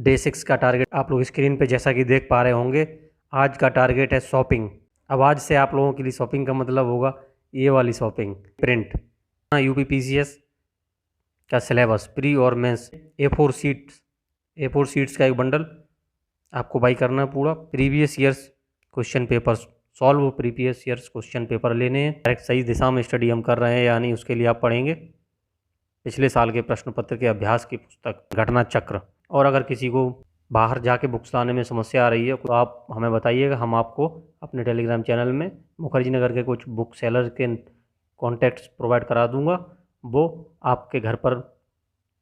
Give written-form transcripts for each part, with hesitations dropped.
Day 6 का target आप लोग स्क्रीन पे जैसा कि देख पा रहे होंगे। आज का टारगेट है शॉपिंग। अब आज से आप लोगों के लिए शॉपिंग का मतलब होगा ये वाली शॉपिंग। प्रिंट यूपीपीसीएस का सिलेबस प्री और मेंस ए4 शीट्स का एक बंडल आपको बाई करना है। पूरा previous years question paper solve, previous years question paper लेने हैं। डायरेक्ट सही दिशा में स्टडी हम कर रहे हैं या नहीं उसके लिए आप पढ़ेंगे पिछले साल के प्रश्न पत्र के अभ्यास की पुस्तक घटना चक्र। और अगर किसी को बाहर जाके बुक्स लाने में समस्या आ रही है तो आप हमें बताइएगा, हम आपको अपने टेलीग्राम चैनल में मुखर्जी नगर के कुछ बुक सेलर के कॉन्टैक्ट्स प्रोवाइड करा दूंगा। वो आपके घर पर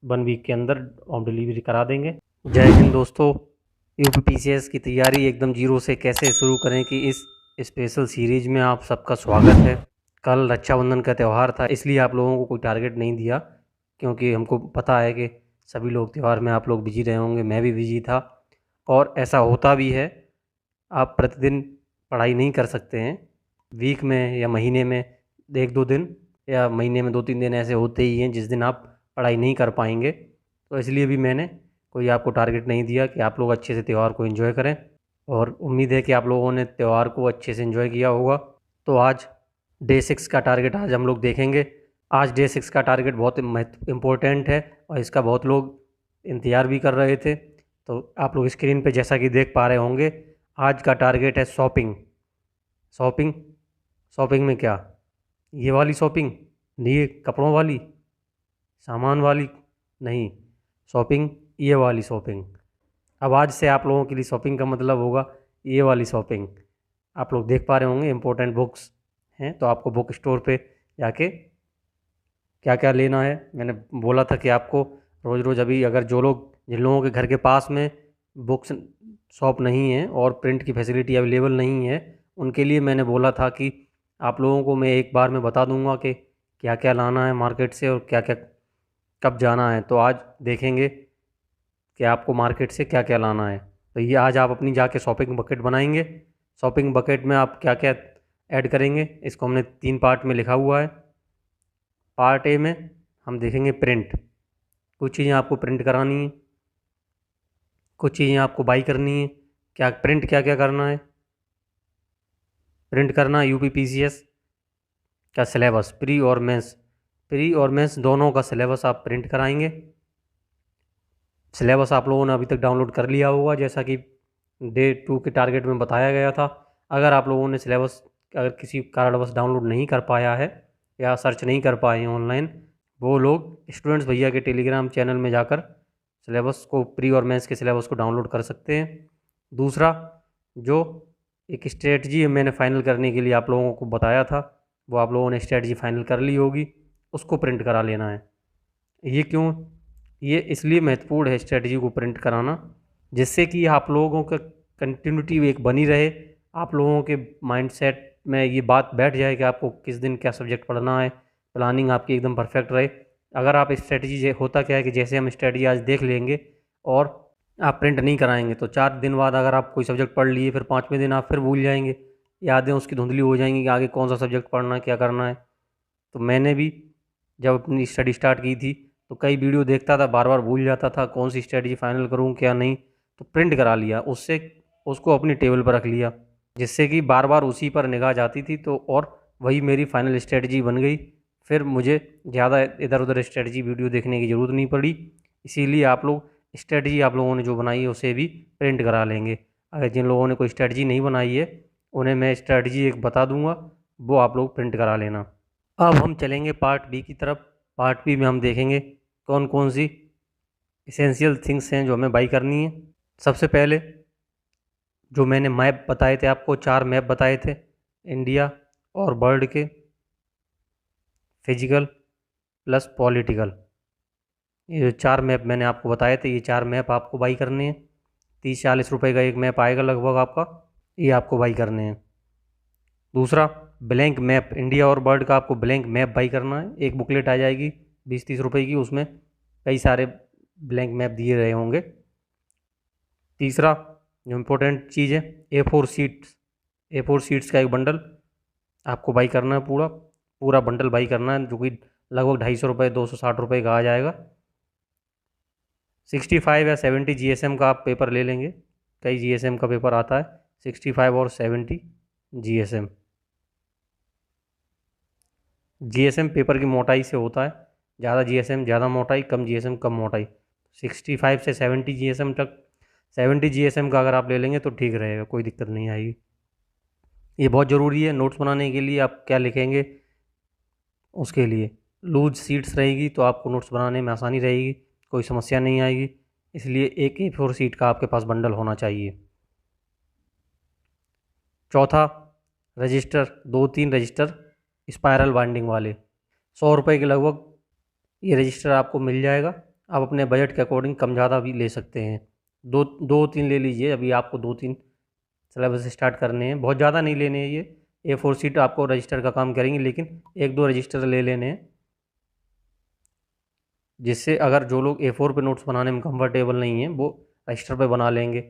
1 वीक के अंदर होम डिलीवरी करा देंगे। जय हिंद दोस्तों। यूपीपीसीएस की तैयारी एकदम जीरो से कैसे शुरू करें कि इस स्पेशल सीरीज में आप सबका स्वागत है। कल रक्षाबंधन का त्यौहार था, इसलिए आप लोगों को कोई टारगेट नहीं दिया, क्योंकि हमको पता है कि सभी लोग त्यौहार में आप लोग बिजी रहे होंगे, मैं भी बिजी था। और ऐसा होता भी है, आप प्रतिदिन पढ़ाई नहीं कर सकते हैं। वीक में या महीने में 1-2 दिन या महीने में 2-3 दिन ऐसे होते ही हैं जिस दिन आप पढ़ाई नहीं कर पाएंगे। तो इसलिए भी मैंने कोई आपको टारगेट नहीं दिया कि आप लोग अच्छे से त्यौहार को एंजॉय करें। और उम्मीद है कि आप लोगों ने त्यौहार को अच्छे से एंजॉय किया होगा। तो आज डे 6 का टारगेट आज हम लोग देखेंगे। आज डे 6 का टारगेट बहुत इम्पोर्टेंट है और इसका बहुत लोग इंतज़ार भी कर रहे थे। तो आप लोग स्क्रीन पे जैसा कि देख पा रहे होंगे, आज का टारगेट है शॉपिंग। शॉपिंग शॉपिंग में क्या, ये वाली शॉपिंग नहीं, ये कपड़ों वाली, सामान वाली नहीं, शॉपिंग ये वाली शॉपिंग। अब आज से आप लोगों के लिए शॉपिंग का मतलब होगा ये वाली शॉपिंग। आप लोग देख पा रहे होंगे इम्पोर्टेंट बुक्स हैं, तो आपको बुक स्टोर पे जाके क्या क्या लेना है। मैंने बोला था कि आपको रोज़ रोज़, अभी अगर जिन लोगों के घर के पास में बुक्स शॉप नहीं है और प्रिंट की फैसिलिटी अवेलेबल नहीं है, उनके लिए मैंने बोला था कि आप लोगों को मैं एक बार में बता दूंगा कि क्या क्या लाना है मार्केट से और क्या क्या कब जाना है। तो आज देखेंगे कि आपको मार्केट से क्या क्या लाना है। तो ये आज आप अपनी जाके शॉपिंग बकेट बनाएंगे। शॉपिंग बकेट में आप क्या क्या ऐड करेंगे, इसको हमने 3 पार्ट में लिखा हुआ है। पार्ट ए में हम देखेंगे प्रिंट। कुछ चीज़ें आपको प्रिंट करानी है, कुछ चीज़ें आपको बाई करनी है। क्या प्रिंट क्या क्या करना है? प्रिंट करना यूपीपीसीएस का सिलेबस प्री और मेंस दोनों का सिलेबस आप प्रिंट कराएंगे। सिलेबस आप लोगों ने अभी तक डाउनलोड कर लिया होगा, जैसा कि डे 2 के टारगेट में बताया गया था। अगर आप लोगों ने सिलेबस अगर किसी कारणवश डाउनलोड नहीं कर पाया है या सर्च नहीं कर पाए हैं ऑनलाइन, वो लोग स्टूडेंट्स भैया के टेलीग्राम चैनल में जाकर सिलेबस को, प्री और मेंस के सिलेबस को डाउनलोड कर सकते हैं। दूसरा, जो एक स्ट्रेटजी मैंने फाइनल करने के लिए आप लोगों को बताया था, वो आप लोगों ने स्ट्रेटजी फाइनल कर ली होगी, उसको प्रिंट करा लेना है। ये क्यों? ये इसलिए महत्वपूर्ण है स्ट्रेटजी को प्रिंट कराना, जिससे कि आप लोगों का कंटिन्यूटी एक बनी रहे, आप लोगों के माइंडसेट में ये बात बैठ जाए कि आपको किस दिन क्या सब्जेक्ट पढ़ना है, प्लानिंग आपकी एकदम परफेक्ट रहे। अगर आप स्ट्रेटजी, होता क्या है कि जैसे हम स्ट्रेटजी आज देख लेंगे और आप प्रिंट नहीं कराएंगे तो 4 दिन बाद अगर आप कोई सब्जेक्ट पढ़ लिए, फिर 5वें दिन आप फिर भूल जाएंगे, यादें उसकी धुंधली हो जाएंगी कि आगे कौन सा सब्जेक्ट पढ़ना है, क्या करना है। तो मैंने भी जब अपनी स्टडी स्टार्ट की थी तो कई वीडियो देखता था, बार बार भूल जाता था कौन सी स्ट्रेटजी फाइनल करूँ क्या नहीं। तो प्रिंट करा लिया, उससे उसको अपनी टेबल पर रख लिया, जिससे कि बार बार उसी पर निगाह जाती थी। तो और वही मेरी फाइनल स्ट्रेटजी बन गई। फिर मुझे ज़्यादा इधर उधर स्ट्रेटजी वीडियो देखने की ज़रूरत नहीं पड़ी। इसीलिए आप लोग स्ट्रेटजी आप लोगों ने जो बनाई है उसे भी प्रिंट करा लेंगे। अगर जिन लोगों ने कोई स्ट्रेटजी नहीं बनाई है, उन्हें मैं स्ट्रेटजी एक बता दूंगा, वो आप लोग प्रिंट करा लेना। अब हम चलेंगे पार्ट बी की तरफ। पार्ट बी में हम देखेंगे कौन कौन सी इसेंशियल थिंग्स हैं जो हमें बाई करनी है। सबसे पहले जो मैंने मैप बताए थे आपको, 4 मैप बताए थे इंडिया और वर्ल्ड के, फिजिकल प्लस पॉलिटिकल। ये 4 मैप मैंने आपको बताए थे, ये 4 मैप आपको बाई करने हैं। 30-40 रुपये का एक मैप आएगा लगभग आपका, ये आपको बाई करने हैं। दूसरा, ब्लैंक मैप, इंडिया और वर्ल्ड का आपको ब्लैंक मैप बाई करना है। एक बुकलेट आ जाएगी 20-30 रुपये की, उसमें कई सारे ब्लैंक मैप दिए रहे होंगे। तीसरा जो इम्पोर्टेंट चीज़ है, ए4 शीट्स का एक बंडल आपको बाई करना है। पूरा बंडल बाई करना है, जो कि लगभग 250 रुपये 260 रुपये का आ जाएगा। 65 या 70 GSM का आप पेपर ले लेंगे। कई GSM का पेपर आता है, 65 और 70 GSM। GSM पेपर की मोटाई से होता है, ज़्यादा GSM ज़्यादा मोटाई, कम GSM कम मोटाई। 65 से 70 GSM तक, 70 GSM का अगर आप ले लेंगे तो ठीक रहेगा, कोई दिक्कत नहीं आएगी। ये बहुत ज़रूरी है नोट्स बनाने के लिए। आप क्या लिखेंगे उसके लिए लूज सीट्स रहेगी तो आपको नोट्स बनाने में आसानी रहेगी, कोई समस्या नहीं आएगी। इसलिए एक A4 सीट का आपके पास बंडल होना चाहिए। चौथा, रजिस्टर, 2-3 रजिस्टर स्पायरल बाइंडिंग वाले, 100 रुपये के लगभग ये रजिस्टर आपको मिल जाएगा। आप अपने बजट के अकॉर्डिंग कम ज़्यादा भी ले सकते हैं। 2-3 ले लीजिए, अभी आपको 2-3 सिलेबस स्टार्ट करने हैं, बहुत ज़्यादा नहीं लेने हैं। ये A4 सीट आपको रजिस्टर का काम करेंगे, लेकिन 1-2 रजिस्टर ले लेने हैं, जिससे अगर जो लोग A4 पे नोट्स बनाने में कंफर्टेबल नहीं हैं वो रजिस्टर पे बना लेंगे।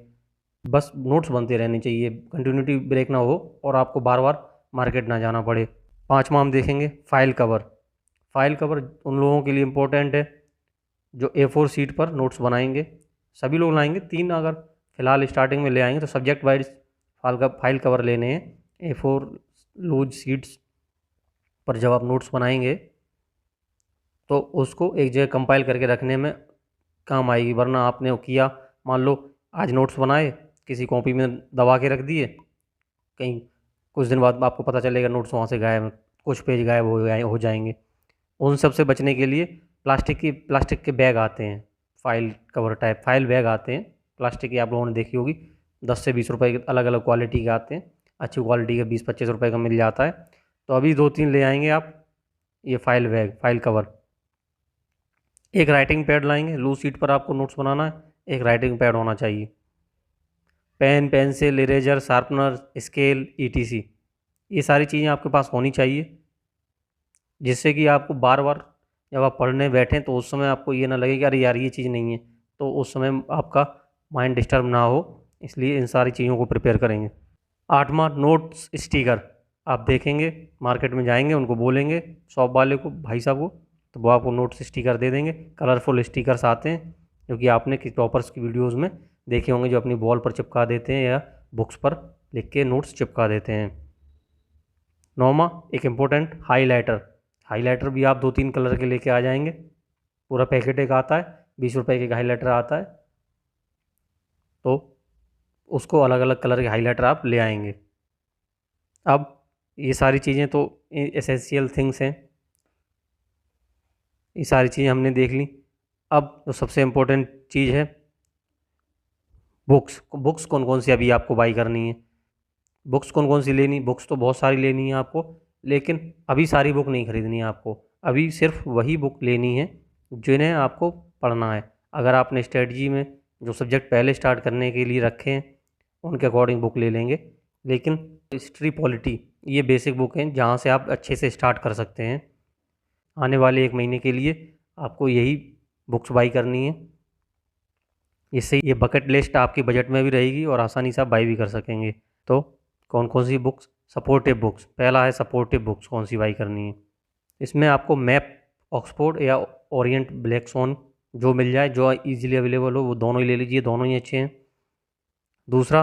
बस नोट्स बनते रहने चाहिए, कंटिन्यूटी ब्रेक ना हो और आपको बार बार मार्केट ना जाना पड़े। पाँचवा हम देखेंगे फाइल कवर। फाइल कवर उन लोगों के लिए इम्पोर्टेंट है जो A4 सीट पर नोट्स बनाएंगे। सभी लोग लाएंगे, 3 अगर फ़िलहाल स्टार्टिंग में ले आएंगे तो सब्जेक्ट वाइज फाइल कवर लेने हैं। A4 लूज सीट्स पर जब आप नोट्स बनाएंगे तो उसको एक जगह कंपाइल करके रखने में काम आएगी। वरना आपने किया, मान लो आज नोट्स बनाए, किसी कॉपी में दबा के रख दिए, कहीं कुछ दिन बाद आपको पता चलेगा नोट्स वहाँ से गायब, कुछ पेज गायब हो जाएंगे। उन सब से बचने के लिए प्लास्टिक के बैग आते हैं, file cover type file bag आते हैं प्लास्टिक की, आप लोगों ने देखी होगी। 10 से 20 रुपए के अलग अलग क्वालिटी के आते हैं, अच्छी क्वालिटी का 20-25 रुपये का मिल जाता है। तो अभी 2-3 ले आएंगे आप ये फाइल बैग, फाइल कवर। एक राइटिंग पैड लाएंगे, लूज सीट पर आपको नोट्स बनाना है, एक राइटिंग पैड होना चाहिए। Pen, pencil, eraser, sharpener, scale, ETC, ये सारी चीज़ें आपके पास होनी चाहिए, जिससे कि आपको बार बार जब आप पढ़ने बैठें तो उस समय आपको ये ना लगे कि अरे यार ये चीज़ नहीं है, तो उस समय आपका माइंड डिस्टर्ब ना हो, इसलिए इन सारी चीज़ों को प्रिपेयर करेंगे। आठवां, नोट्स स्टिकर। आप देखेंगे, मार्केट में जाएंगे, उनको बोलेंगे शॉप वाले को, भाई साहब को, तो वो आपको नोट्स स्टिकर दे देंगे। कलरफुल स्टिकर्स आते हैं जो कि आपने किसी टॉपर्स की वीडियोज़ में देखे होंगे, जो अपनी वॉल पर चिपका देते हैं या बुक्स पर लिख के नोट्स चिपका देते हैं। नौवां, एक इम्पोर्टेंट हाईलाइटर। हाईलाइटर भी आप 2-3 कलर के लेके आ जाएंगे, पूरा पैकेट एक आता है, 20 रुपये के हाईलाइटर आता है, तो उसको अलग अलग कलर के हाईलाइटर आप ले आएंगे। अब ये सारी चीज़ें तो एसेंशियल थिंग्स हैं, ये सारी चीज़ें हमने देख ली। अब जो सबसे इम्पोर्टेंट चीज़ है, बुक्स कौन कौन सी अभी आपको बाई करनी है, बुक्स कौन कौन सी लेनी। बुक्स तो बहुत सारी लेनी है आपको, लेकिन अभी सारी बुक नहीं खरीदनी है आपको। अभी सिर्फ वही बुक लेनी है जिन्हें आपको पढ़ना है। अगर आपने स्ट्रेटजी में जो सब्जेक्ट पहले स्टार्ट करने के लिए रखे हैं उनके अकॉर्डिंग बुक ले लेंगे, लेकिन हिस्ट्री, पॉलिटी, ये बेसिक बुक हैं जहाँ से आप अच्छे से स्टार्ट कर सकते हैं। आने वाले 1 महीने के लिए आपको यही बुक्स बाई करनी है, इससे ये बकेट लिस्ट आपके बजट में भी रहेगी और आसानी से आप बाई भी कर सकेंगे। तो कौन कौन सी बुक्स, सपोर्टिव बुक्स, पहला है सपोर्टिव बुक्स कौन सी बाई करनी है। इसमें आपको मैप, ऑक्सफोर्ड या ओरिएंट ब्लैकस्वॉन जो मिल जाए, जो इजीली अवेलेबल हो, वो दोनों ही ले लीजिए, दोनों ही अच्छे हैं। दूसरा,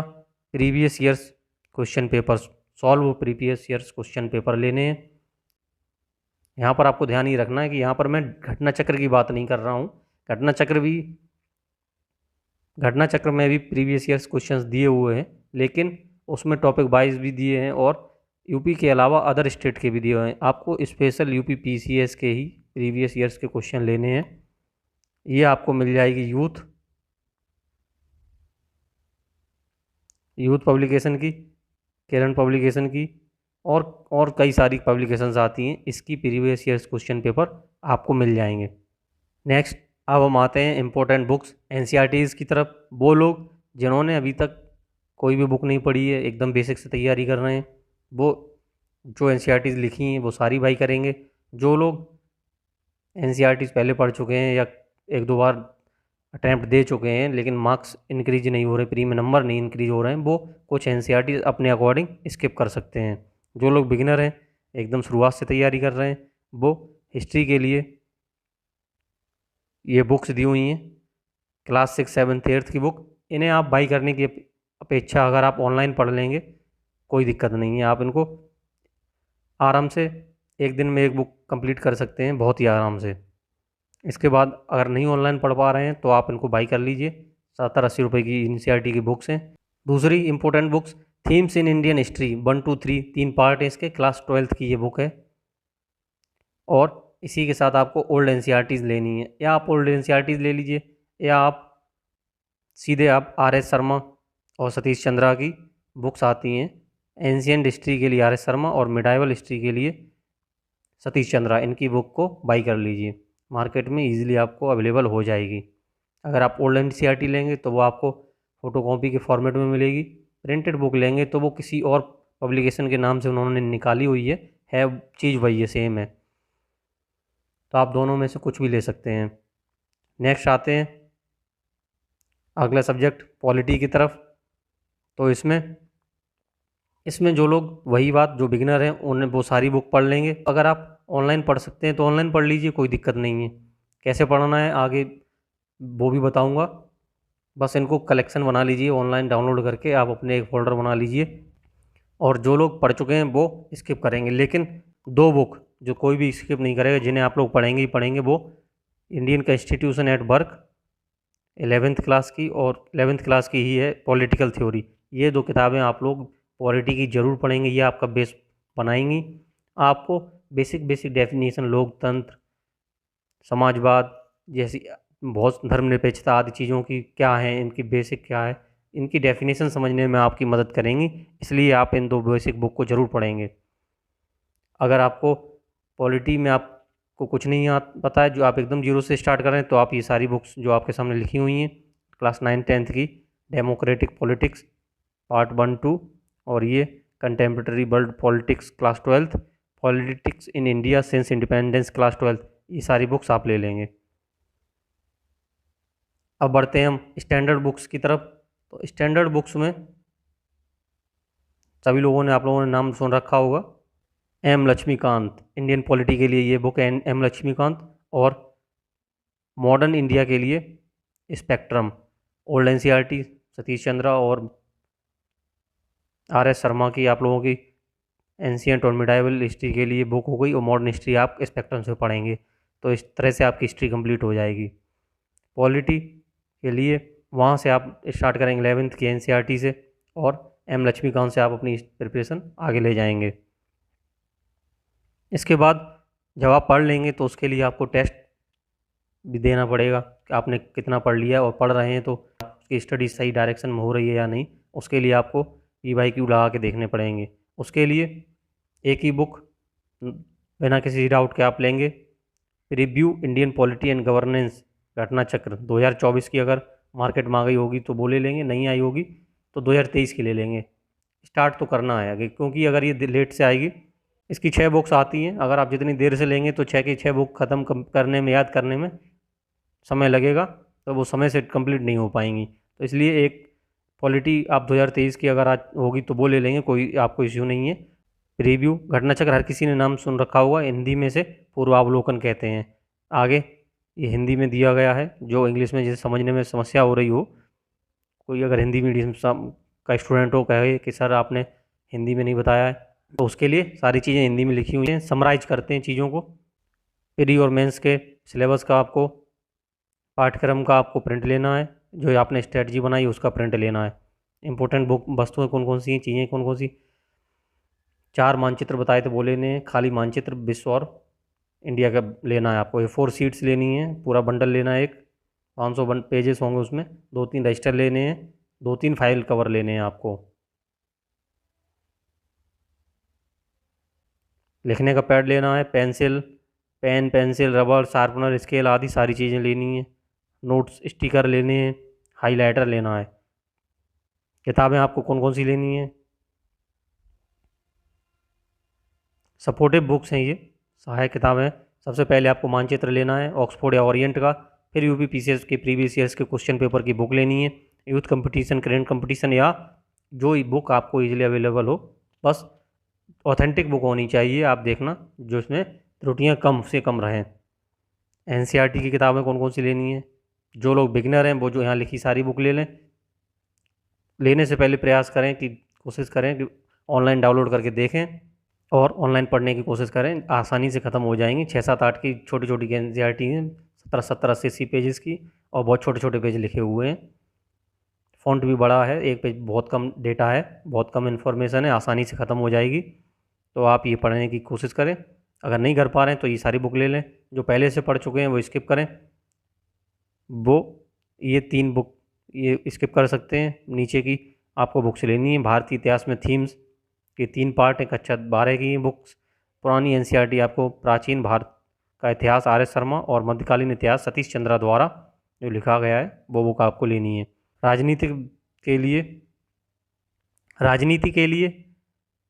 previous years question papers, solve previous years question paper लेने हैं। यहाँ पर आपको ध्यान ये रखना है कि यहाँ पर मैं घटना चक्र की बात नहीं कर रहा हूँ। घटना चक्र में भी प्रीवियस ईयर्स क्वेश्चंस दिए हुए हैं, लेकिन उसमें टॉपिक वाइज भी दिए हैं और यूपी के अलावा अदर स्टेट के भी दिए हुए हैं। आपको स्पेशल यूपी PCS के ही प्रीवियस ईयर्स के क्वेश्चन लेने हैं। ये आपको मिल जाएगी यूथ पब्लिकेशन की, किरण पब्लिकेशन की, और कई सारी पब्लिकेशंस आती हैं, इसकी प्रीवियस ईयर्स क्वेश्चन पेपर आपको मिल जाएंगे। नेक्स्ट, अब हम आते हैं इम्पोर्टेंट बुक्स NCERTs की तरफ। वो लोग जिन्होंने अभी तक कोई भी बुक नहीं पढ़ी है, एकदम बेसिक से तैयारी कर रहे हैं, वो जो NCERTs लिखी हैं वो सारी बाई करेंगे। जो लोग NCERTs पहले पढ़ चुके हैं या 1-2 बार अटैम्प्ट दे चुके हैं लेकिन मार्क्स इंक्रीज नहीं हो रहे, प्री में नंबर नहीं इंक्रीज हो रहे हैं, वो कुछ NCERTs अपने अकॉर्डिंग स्किप कर सकते हैं। जो लोग बिगिनर हैं, एकदम शुरुआत से तैयारी कर रहे हैं, वो हिस्ट्री के लिए ये बुक्स दी हुई हैं, क्लास 6, 7, 8 की बुक, इन्हें आप बाई करने की अपेक्षा अगर आप ऑनलाइन पढ़ लेंगे कोई दिक्कत नहीं है। आप इनको आराम से एक दिन में एक बुक कंप्लीट कर सकते हैं, बहुत ही आराम से। इसके बाद अगर नहीं ऑनलाइन पढ़ पा रहे हैं तो आप इनको बाई कर लीजिए। 70-80 रुपये की NCERT की बुक्स हैं। दूसरी important books, themes in Indian history 1 2 3, 3 part है इसके, क्लास 12th की ये बुक है। और इसी के साथ आपको ओल्ड NCERTs लेनी है, या आप ओल्ड NCERTs ले लीजिए, या आप सीधे आप RS शर्मा और सतीश चंद्रा की बुक्स आती हैं। एंशियंट हिस्ट्री के लिए RS शर्मा और मिडाइवल हिस्ट्री के लिए सतीश चंद्रा, इनकी बुक को बाई कर लीजिए। मार्केट में इजीली आपको अवेलेबल हो जाएगी। अगर आप ओल्ड NCERT लेंगे तो वो आपको फ़ोटोकॉपी के फॉर्मेट में मिलेगी। प्रिंटेड बुक लेंगे तो वो किसी और पब्लिकेशन के नाम से उन्होंने निकाली हुई है चीज़ वही है, सेम है। तो आप दोनों में से कुछ भी ले सकते हैं। नेक्स्ट आते हैं अगला सब्जेक्ट पॉलिटी की तरफ। तो इसमें जो लोग, वही बात, जो बिगिनर हैं उन्हें वो सारी बुक पढ़ लेंगे। अगर आप ऑनलाइन पढ़ सकते हैं तो ऑनलाइन पढ़ लीजिए, कोई दिक्कत नहीं है। कैसे पढ़ना है आगे वो भी बताऊंगा। बस इनको कलेक्शन बना लीजिए, ऑनलाइन डाउनलोड करके आप अपने एक फ़ोल्डर बना लीजिए। और जो लोग पढ़ चुके हैं वो स्किप करेंगे, लेकिन 2 बुक जो कोई भी स्किप नहीं करेगा, जिन्हें आप लोग पढ़ेंगे ही पढ़ेंगे, वो Indian constitution at work 11th class की, और 11th क्लास की ही है पॉलिटिकल थ्योरी। ये 2 किताबें आप लोग पॉलिटी की ज़रूर पढ़ेंगे, ये आपका बेस बनाएंगी। आपको बेसिक डेफिनेशन, लोकतंत्र, समाजवाद जैसी बहुत, धर्मनिरपेक्षता आदि चीज़ों की क्या है, इनकी बेसिक क्या है, इनकी डेफिनेशन समझने में आपकी मदद करेंगी। इसलिए आप इन 2 बेसिक बुक को ज़रूर पढ़ेंगे। अगर आपको पॉलिटी में आपको कुछ नहीं पता है, जो आप एकदम जीरो से स्टार्ट करें, तो आप ये सारी बुक्स जो आपके सामने लिखी हुई हैं, क्लास 9, 10th की डेमोक्रेटिक पॉलिटिक्स पार्ट 1, 2, और ये contemporary world politics class 12th, politics in India since independence class 12th, ये सारी बुक्स आप ले लेंगे। अब बढ़ते हैं हम स्टैंडर्ड बुक्स की तरफ। तो स्टैंडर्ड बुक्स में सभी लोगों ने, आप लोगों ने नाम सुन रखा होगा, M लक्ष्मीकांत, इंडियन पॉलिटी के लिए ये बुक है M लक्ष्मीकांत, और मॉडर्न इंडिया के लिए spectrum. Old NCERT Satish Chandra और RS शर्मा की आप लोगों की एंशियंट और मिडाइवल हिस्ट्री के लिए बुक हो गई, और मॉडर्न हिस्ट्री आप स्पेक्ट्रम से पढ़ेंगे। तो इस तरह से आपकी हिस्ट्री कंप्लीट हो जाएगी। पॉलिटी के लिए वहाँ से आप स्टार्ट करेंगे 11th की NCERT से, और M लक्ष्मीकांत से आप अपनी प्रिपरेशन आगे ले जाएंगे। इसके बाद जब आप पढ़ लेंगे तो उसके लिए आपको टेस्ट भी देना पड़ेगा कि आपने कितना पढ़ लिया, और पढ़ रहे हैं तो आपकी स्टडी सही डायरेक्शन में हो रही है या नहीं। उसके लिए आपको PYQ लगा के देखने पड़ेंगे। उसके लिए एक ही बुक बिना किसी डाउट के आप लेंगे, review Indian polity and governance घटना चक्र 2024 की। अगर मार्केट में आ गई होगी तो वो ले लेंगे, नहीं आई होगी तो 2023 की ले लेंगे। स्टार्ट तो करना है आगे, क्योंकि अगर ये लेट से आएगी, इसकी 6 बुक्स आती हैं, अगर आप जितनी देर से लेंगे तो 6 की 6 बुक ख़त्म करने में, याद करने में समय लगेगा, तो वो समय से कंप्लीट नहीं हो पाएंगी। तो इसलिए एक पॉलिटी आप 2023 की अगर आज होगी तो वो ले लेंगे, कोई आपको इश्यू नहीं है। रिव्यू घटना चक्र हर किसी ने नाम सुन रखा होगा, हिंदी में से पूर्वावलोकन कहते हैं। आगे ये हिंदी में दिया गया है, जो इंग्लिश में जैसे समझने में समस्या हो रही हो, कोई अगर हिंदी मीडियम का स्टूडेंट हो, कहे कि सर आपने हिंदी में नहीं बताया है, तो उसके लिए सारी चीज़ें हिंदी में लिखी हुई हैं। समराइज करते हैं चीज़ों को। प्री और मेंस के सिलेबस का आपको, पाठ्यक्रम का आपको प्रिंट लेना है, जो आपने स्ट्रेटजी बनाई उसका प्रिंट लेना है। इंपॉर्टेंट बुक वस्तुएं कौन कौन सी हैं, चीज़ें कौन कौन सी, 4 मानचित्र बताए थे वो लेने हैं, खाली मानचित्र विश्व और इंडिया का लेना है आपको। ये 4 शीट्स लेनी है, पूरा बंडल लेना है, एक 500 पेजेस होंगे उसमें। 2-3 रजिस्टर लेने हैं, 2-3 फाइल कवर लेने हैं आपको। लिखने का पैड लेना है, pen pencil rubber sharpener scale आदि सारी चीज़ें लेनी है। नोट्स स्टिकर लेने हैं, हाइलाइटर लेना है। किताबें आपको कौन कौन सी लेनी है, सपोर्टिव बुक्स हैं ये, सहायक किताबें। सबसे पहले आपको मानचित्र लेना है ऑक्सफोर्ड या ओरिएंट का, फिर UPPCS के प्रीवियस ईयर्स के क्वेश्चन पेपर की बुक लेनी है, यूथ कंपटीशन, करेंट कंपटीशन, या जो बुक आपको इजीली अवेलेबल हो। बस ऑथेंटिक बुक होनी चाहिए, आप देखना जो इसमें त्रुटियां कम से कम रहें। NCERT की किताबें कौन कौन सी लेनी है, जो लोग बिगिनर हैं वो जो यहाँ लिखी सारी बुक ले लें। लेने से पहले प्रयास करें कि कोशिश करें कि ऑनलाइन डाउनलोड करके देखें और ऑनलाइन पढ़ने की कोशिश करें, आसानी से ख़त्म हो जाएंगी। 6-7-8 की छोटी छोटी NCERT हैं, 17-80 पेजेस की, और बहुत छोटे छोटे पेज लिखे हुए हैं। फ़ॉन्ट भी बड़ा है, एक पेज बहुत कम डेटा है, बहुत कम इन्फॉर्मेशन है, आसानी से ख़त्म हो जाएगी। तो आप ये पढ़ने की कोशिश करें। अगर नहीं कर पा रहे हैं तो ये सारी बुक ले लें। जो पहले से पढ़ चुके हैं वो स्किप करें, वो ये 3 बुक ये स्किप कर सकते हैं। नीचे की आपको बुक्स लेनी है। भारतीय इतिहास में थीम्स के 3 पार्ट हैं, कक्षा 12 की बुक्स। पुरानी NCERT आपको प्राचीन भारत का इतिहास RS शर्मा और मध्यकालीन इतिहास सतीश चंद्रा द्वारा जो लिखा गया है वो बुक आपको लेनी है। राजनीति के लिए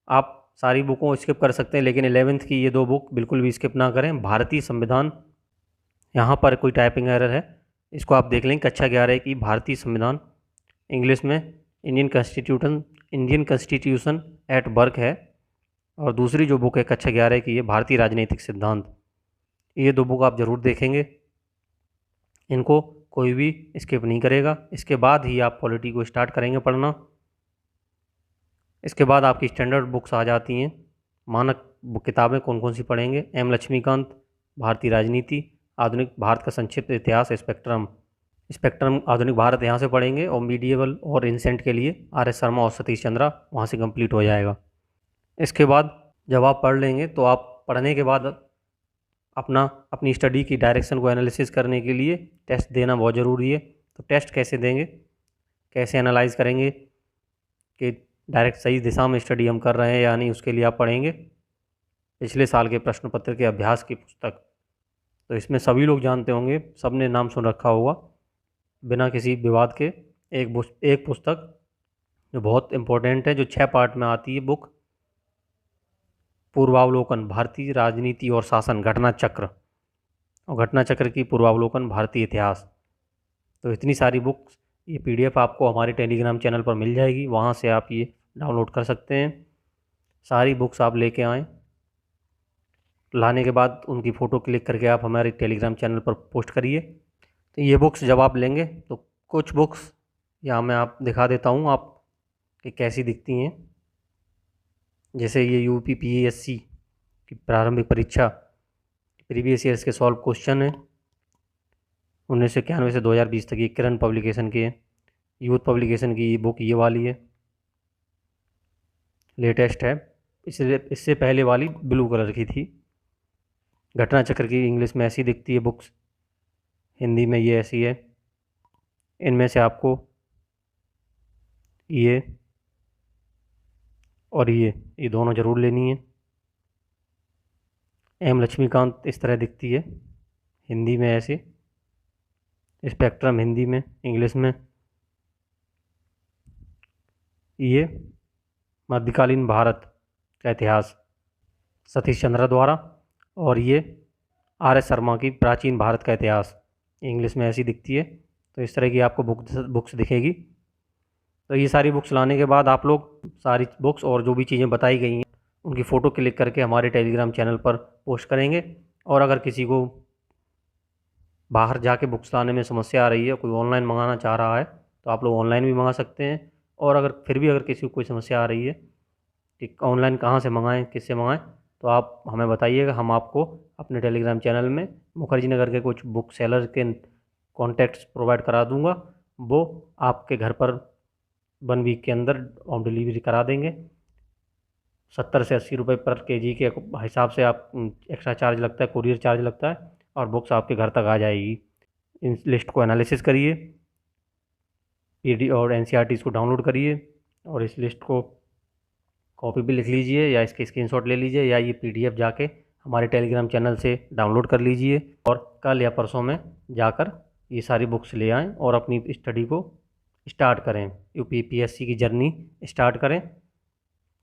आप सारी बुकों को स्किप कर सकते हैं, लेकिन 11th की ये 2 बुक बिल्कुल भी स्किप ना करें। भारतीय संविधान, यहाँ पर कोई टाइपिंग एरर है, इसको आप देख लें। कक्षा 11 की भारतीय संविधान, इंग्लिश में इंडियन कॉन्स्टिट्यूशन एट वर्क है। और दूसरी जो बुक है कक्षा 11 की, ये भारतीय राजनीतिक सिद्धांत। ये 2 बुक आप ज़रूर देखेंगे, इनको कोई भी स्किप नहीं करेगा। इसके बाद ही आप पॉलिटी को स्टार्ट करेंगे पढ़ना। इसके बाद आपकी स्टैंडर्ड बुक्स आ जाती हैं। मानक किताबें कौन कौन सी पढ़ेंगे? M लक्ष्मीकांत, भारतीय राजनीति, आधुनिक भारत का संक्षिप्त इतिहास, स्पेक्ट्रम आधुनिक भारत यहाँ से पढ़ेंगे। और मीडिएवल और इंसेंट के लिए RS शर्मा और सतीश चंद्रा, वहाँ से कंप्लीट हो जाएगा। इसके बाद जब आप पढ़ लेंगे तो आप पढ़ने के बाद अपनी स्टडी की डायरेक्शन को एनालिसिस करने के लिए टेस्ट देना बहुत ज़रूरी है। तो टेस्ट कैसे देंगे, कैसे एनालाइज करेंगे कि डायरेक्ट सही दिशा में स्टडी हम कर रहे हैं या नहीं, उसके लिए आप पढ़ेंगे पिछले साल के प्रश्न पत्र के अभ्यास की पुस्तक। तो इसमें सभी लोग जानते होंगे, सब ने नाम सुन रखा होगा बिना किसी विवाद के। एक पुस्तक जो बहुत इम्पोर्टेंट है, जो 6 पार्ट में आती है बुक, पूर्वावलोकन भारतीय राजनीति और शासन, घटना चक्र, और घटना चक्र की पूर्वावलोकन भारतीय इतिहास। तो इतनी सारी बुक्स, ये PDF आपको हमारे टेलीग्राम चैनल पर मिल जाएगी, वहाँ से आप ये डाउनलोड कर सकते हैं। सारी बुक्स आप लेके आएँ, लाने के बाद उनकी फ़ोटो क्लिक करके आप हमारे टेलीग्राम चैनल पर पोस्ट करिए। तो ये बुक्स जब आप लेंगे तो कुछ बुक्स यहाँ मैं आप दिखा देता हूँ आप कि कैसी दिखती हैं। जैसे ये UP PSC की प्रारंभिक परीक्षा प्रीवियस ईयर्स के सॉल्व क्वेश्चन है, 1991 से 2020 तक। ये किरण पब्लिकेशन की है, यूथ पब्लिकेशन की बुक ये वाली है, लेटेस्ट है। इससे पहले वाली ब्लू कलर की थी। घटना चक्र की इंग्लिश में ऐसी दिखती है बुक्स, हिंदी में ये ऐसी है। इनमें से आपको ये और ये दोनों ज़रूर लेनी है। M लक्ष्मीकांत इस तरह दिखती है, हिंदी में ऐसे। स्पेक्ट्रम हिंदी में, इंग्लिश में। ये मध्यकालीन भारत का इतिहास सतीश चंद्रा द्वारा, और ये RS शर्मा की प्राचीन भारत का इतिहास, इंग्लिश में ऐसी दिखती है। तो इस तरह की आपको बुक्स दिखेगी। तो ये सारी बुक्स लाने के बाद आप लोग सारी बुक्स और जो भी चीज़ें बताई गई हैं उनकी फ़ोटो क्लिक करके हमारे टेलीग्राम चैनल पर पोस्ट करेंगे। और अगर किसी को बाहर जाके बुक्स लाने में समस्या आ रही है, कोई ऑनलाइन मंगाना चाह रहा है, तो आप लोग ऑनलाइन भी मंगा सकते हैं। और अगर किसी को कोई समस्या आ रही है कि ऑनलाइन कहाँ से मंगाएं, किससे मंगाएं, तो आप हमें बताइएगा। हम आपको अपने टेलीग्राम चैनल में मुखर्जी नगर के कुछ बुक सेलर के कॉन्टैक्ट्स प्रोवाइड करा दूंगा, वो आपके घर पर 1 वीक के अंदर होम डिलीवरी करा देंगे। 70 से 80 रुपये पर kg के हिसाब से आप एक्स्ट्रा चार्ज लगता है, कुरियर चार्ज लगता है, और बुक्स आपके घर तक आ जाएगी। इन लिस्ट को एनालिसिस करिए, PD और NCERTs को डाउनलोड करिए, और इस लिस्ट को कॉपी भी लिख लीजिए या इसके स्क्रीनशॉट ले लीजिए, या ये PDF जाके हमारे टेलीग्राम चैनल से डाउनलोड कर लीजिए। और कल या परसों में जाकर ये सारी बुक्स ले आएँ और अपनी स्टडी को स्टार्ट करें, UP PSC की जर्नी स्टार्ट करें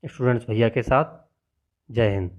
स्टूडेंट्स भैया के साथ। जय हिंद।